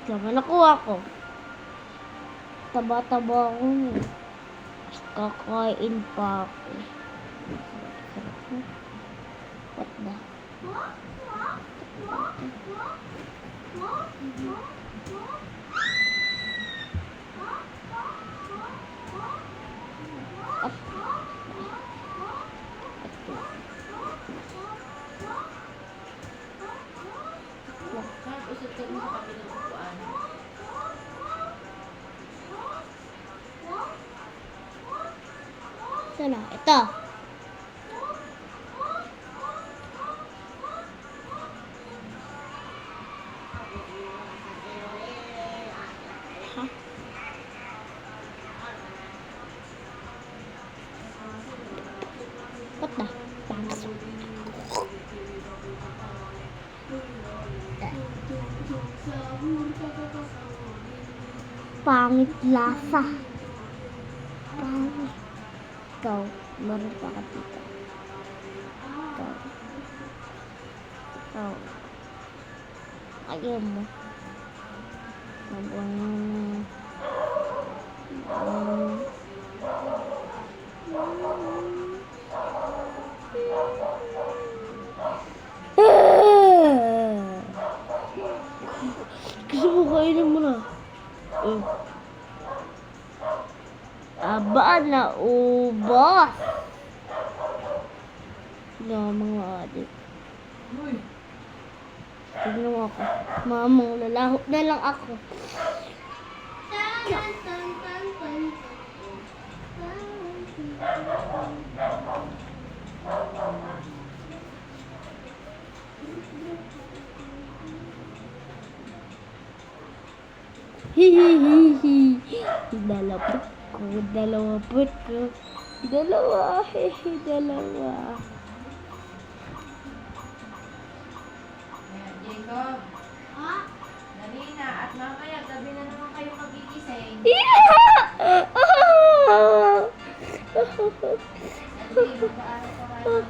Tama, nakuha ko. Taba-taba ako. Kakain pa ako. What the? Sana, ito. Ha? What the? Pangit lasa. Pangit. Ikaw, meron pa ka dito. Ikaw. Ayaw mo. Gusto mo kainin mo na. Aba, naubos. Sila mga adik. Tignan mo ako. Mamang lalaho na lang ako. Hihihihi. Dalapot ko. Dalawapot ko. Dalawa. Dalawa. Jacob. Dali na. At mamaya, gabi na naman kayo magigising. Yeah! Dali, mag-aaral pa kayo.